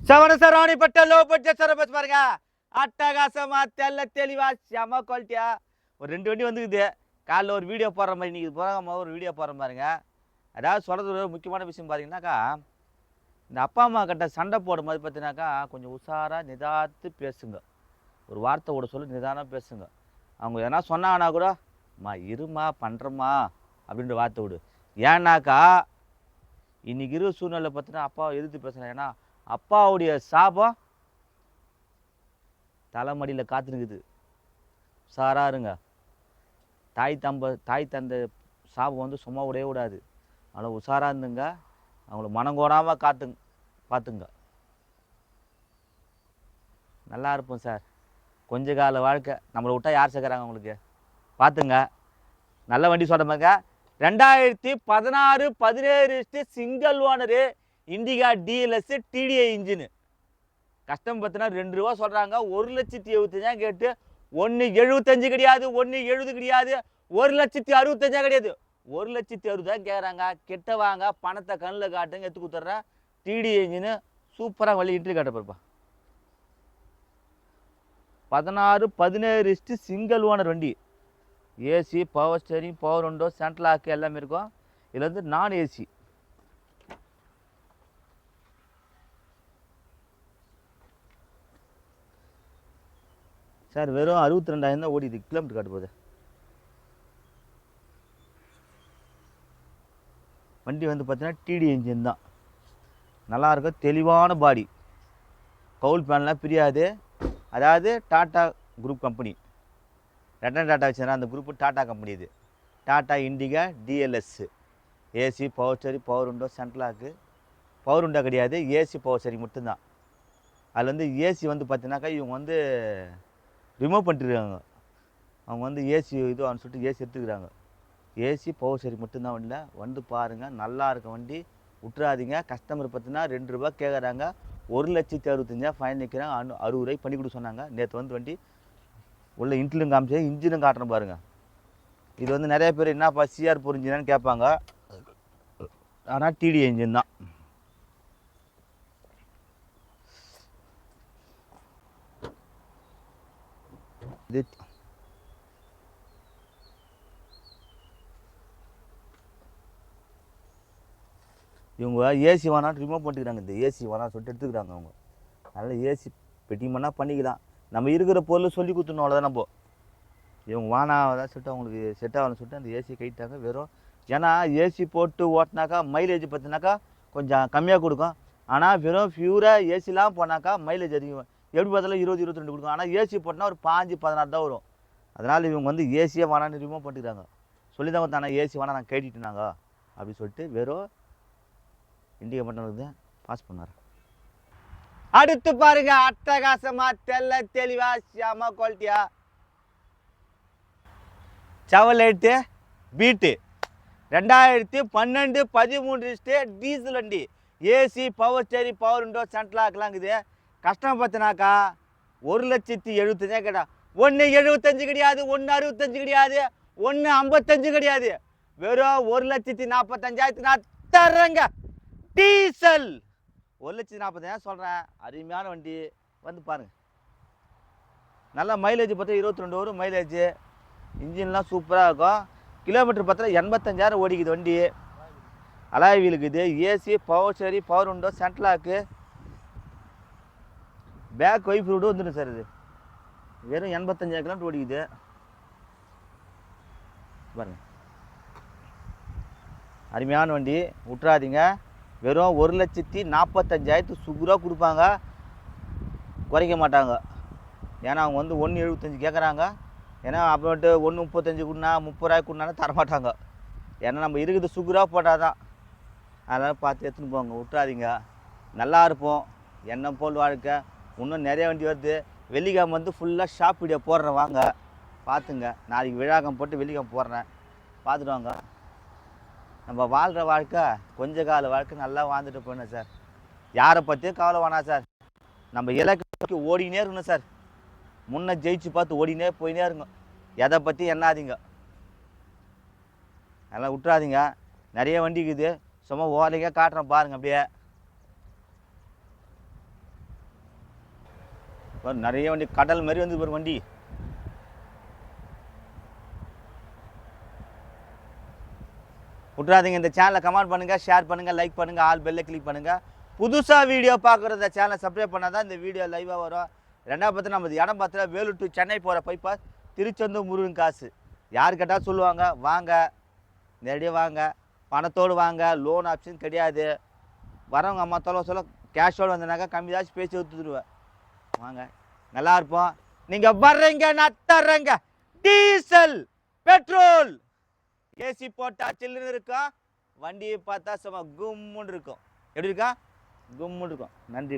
சவணசரவாணிப்பட்ட low budget sir bus பாருங்க. அட்டகாசமா தெல்ல தெளிவா செம குவாலிட்டியா ஒரு 2 வண்டி வந்துக்குது. காலைல ஒரு வீடியோ போடுற மாதிரி இன்னைக்கு போகாம ஒரு வீடியோ போடுற பாருங்க. அதாவது சொல்கிறது ஒரு முக்கியமான விஷயம் பார்த்தீங்கன்னாக்கா, இந்த அப்பா அம்மா கிட்ட சண்டை போடும் போது பார்த்தீங்கன்னாக்கா கொஞ்சம் உஷாராக நிதாத்து பேசுங்க. ஒரு வார்த்தை கூட சொல்லி நிதானம் பேசுங்க. அவங்க எதனா சொன்னாங்கன்னா கூட மா இருமா பண்ணுறம்மா அப்படின்ற வார்த்தை விடு. ஏன்னாக்கா இன்னைக்கு இரு சூழ்நிலை பார்த்தீங்கன்னா அப்பாவை எதிர்த்து பேசுகிறேன். ஏன்னா அப்பாவுடைய சாபம் தலைமடியில் காத்துருக்குது. உஷாராக இருங்க. தாய் தந்தை சாபம் வந்து சும்மா விடவே விடாது. அதனால் உஷாராக இருந்துங்க. அவங்கள மனங்கோடாமல் பார்த்துங்க. நல்லா இருப்போம் சார். கொஞ்ச கால வாழ்க்கை நம்மளை விட்டா யார் சேர்க்குறாங்க உங்களுக்கு? பார்த்துங்க. நல்ல வண்டி சொல்கிற மாதிரிங்க. 2016-17 single owner Indica TLS DTI engine. Custom பார்த்தினா ₹2 சொல்கிறாங்க. 1,75,000 கேட்டு 1,75 கிடையாது, 1,70 கிடையாது, 1,65,000 கிடையாது, 1,60,000 கேட்குறாங்க. கிட்ட வாங்க, பணத்தை கண்ணில் காட்டுங்க, எடுத்து கொடுத்துட்றேன். டிடிஐ இன்ஜினு சூப்பராக வழி இன்ட்ரி காட்டப்பருப்பா. 16-17 சிங்கிள் ஓனர் வண்டி. AC, power steering, power window, central lock எல்லாமே இருக்கும். இதில் வந்து நான் ஏசி. சார் வெறும் 62,000 தான் ஓடிது. கிலோமீட்டர் காட்டு போகுது. வண்டி வந்து பார்த்தீங்கன்னா டிடி இன்ஜின் தான். நல்லாயிருக்கும். தெளிவான பாடி. கவுல் பேன்லாம் பிரியாது. அதாவது tata group company. Ratan tata வச்சுருந்தா அந்த குரூப்பு டாட்டா கம்பெனி. இது tata Indica TLS. AC, power steering, power window, central lock. Power window கிடையாது, ஏசி பவர் ஸ்டேரிங் மட்டும்தான். அதில் வந்து ஏசி வந்து பார்த்தீங்கன்னாக்கா இவங்க வந்து ரிமூவ் பண்ணிட்டுருக்காங்க. அவங்க வந்து ஏசி இது அவனு சொல்லிட்டு ஏசி எடுத்துக்கிறாங்க. ஏசி பவர் ஸ்டேரிங் மட்டும்தான் வண்டியில். வந்து பாருங்கள், நல்லா இருக்க வண்டி. விட்டுறாதீங்க. கஸ்டமர் பார்த்தீங்கன்னா ₹2 கேட்குறாங்க. 1,65,000 ஃபைன் நிற்கிறாங்க. 60 பண்ணி கொடுக்க சொன்னாங்க. நேற்று வந்து வண்டி உள்ள இன்ட்லும் காமிச்சு இன்ஜினும் காட்டுறேன் பாருங்கள். இது வந்து நிறைய பேர் என்னப்பா சிஆர்4 இன்ஜினான்னு கேட்பாங்க. ஆனால் டிடி இன்ஜின் தான். இது இவங்க ஏசி வேணான்னு ரிமூவ் பண்ணிக்கிறாங்க. இந்த ஏசி வேணான்னு சொல்லிட்டு எடுத்துக்கிறாங்க அவங்க. அதனால் ஏசி பெட்டிங் பண்ணால் பண்ணிக்கலாம். நம்ம இருக்கிற பொருள் சொல்லி கொடுத்துணும், அவ்வளோதான். நம்ம இவங்க வானாவதான் சொல்லிட்டு அவங்களுக்கு செட் ஆகணும்னு சொல்லிட்டு அந்த ஏசி கைட்டாங்க. வெறும் ஏன்னா ஏசி போட்டு ஓட்டினாக்கா மைலேஜ் பார்த்தினாக்கா கொஞ்சம் கம்மியாக கொடுக்கும். ஆனால் வெறும் பியூராக ஏசிலாம் போனாக்கா மைலேஜ் அதிகம். எப்படி பார்த்தாலும் 20-22 கொடுக்கும். ஆனால் ஏசி போட்டால் ஒரு 5-16 தான் வரும். அதனால் இவங்க வந்து ஏசியே வேணான்னு ரிமூவ் பண்ணிக்கிறாங்க. சொல்லி தான் தானே ஏசி வேணா நான் கேட்டுட்டுனாங்க அப்படின்னு சொல்லிட்டு வெறும் இண்டிகா மட்டும் வந்து பாஸ் பண்ணார். அடுத்து பாருங்க, அட்டகாசமா தெல்ல தெளிவா செம குவாலிட்டியா செவர்லேட் பீட்டு 2012-13 டீசல் வண்டி. AC, power steering, power window, central லாக்லாம் இருக்குது. கஷ்டம் பார்த்தினாக்கா 1,70,000 கேட்டா 1,75 கிடையாது, 1,65 கிடையாது, 1,55 கிடையாது, வெறும் 1,45,000 நான் தர்றேங்க. டீசல் 1,40,000 சொல்கிறேன். அருமையான வண்டி. வந்து பாருங்கள். நல்லா மைலேஜ் பார்த்தா 22 வரும் மைலேஜ். இன்ஜின்லாம் சூப்பராக இருக்கும். கிலோமீட்டர் பார்த்தா 85,000 ஓடிக்குது வண்டி. அலாய் வீல் இருக்குது. AC, power steering, power window, central lock, back வைஃப் ரூடு வந்துடும் சார். இது வெறும் 85,000 கிலோமீட்டர் ஓடிக்குது பாருங்கள். அருமையான வண்டி. விட்டுறாதீங்க. வெறும் 1,45,000 சுகுராக கொடுப்பாங்க. குறைக்க மாட்டாங்க. ஏன்னா அவங்க வந்து 1,75 கேட்குறாங்க. ஏன்னா அப்புறமேட்டு 1,35 கொடுனா 30 கொடுனாலும் தரமாட்டாங்க. ஏன்னா நம்ம இருக்குது சுகுராக போட்டால் தான். அதனால் பார்த்து எடுத்துன்னு போங்க. விட்டுறாதீங்க. நல்லா இருப்போம். எண்ணம் போல் வாழ்க்கை. இன்னும் நிறைய வண்டி வருது. வெள்ளிக்கிழமை வந்து ஃபுல்லாக ஷாப் வீடியோ போடுறேன், வாங்க பார்த்துங்க. நாளைக்கு விழாக்கம் போட்டு வெள்ளிக்கிழமை போடுறேன், பார்த்துட்டு வாங்க. நம்ம வாழ்கிற வாழ்க்கை கொஞ்ச கால வாழ்க்கை நல்லா வாழ்ந்துட்டு போயிடணும் சார். யாரை பற்றியும் கவலை வேணாம் சார். நம்ம இலக்கு ஓடினே இருக்கணும் சார். முன்னே ஜெயிச்சு பார்த்து ஓடினே போயினே இருங்க. எதை பற்றி எண்ணாதீங்க. அதெல்லாம் விட்டுறாதீங்க. நிறைய வண்டி இருக்குது. சும்மா ஓலையாக காட்டுறேன் பாருங்கள். அப்படியே நிறைய வண்டி கடல் மாதிரி வந்து ஒரு வண்டி. விட்றாதீங்க. இந்த சேனலை கமெண்ட் பண்ணுங்கள், ஷேர் பண்ணுங்கள், லைக் பண்ணுங்கள், ஆல் பெல்லை கிளிக் பண்ணுங்கள். புதுசாக வீடியோ பார்க்குறத சேனலை சப்ஸ்கிரைப் பண்ணால் தான் இந்த வீடியோ லைவாக வரும். ரெண்டாவது பார்த்து நம்ம இடம் பார்த்துல வேலூர் டு சென்னை போகிற பைபாஸ் திருச்செந்தூர் முருகன் காசு. யார் கேட்டால் சொல்லுவாங்க. வாங்க, நேரடியாக வாங்க, பணத்தோடு வாங்க, லோன் ஆப்ஷன் கிடையாது. வரவங்க அம்மா சொல்ல கேஷோடு வந்தனாக்கா கம்மி ஏதாச்சும் பேசி ஊற்றுடுவேன். வாங்க, நல்லா இருப்போம். நீங்கள் வர்றீங்க, நான் தர்றேங்க. டீசல், பெட்ரோல், ஏசி போட்டா சில்லுன்னு இருக்கும். வண்டியை பார்த்தா சும்மா கும்முன்னு இருக்கும். எப்படி இருக்கா? கும்முன்னு இருக்கும். நன்றி.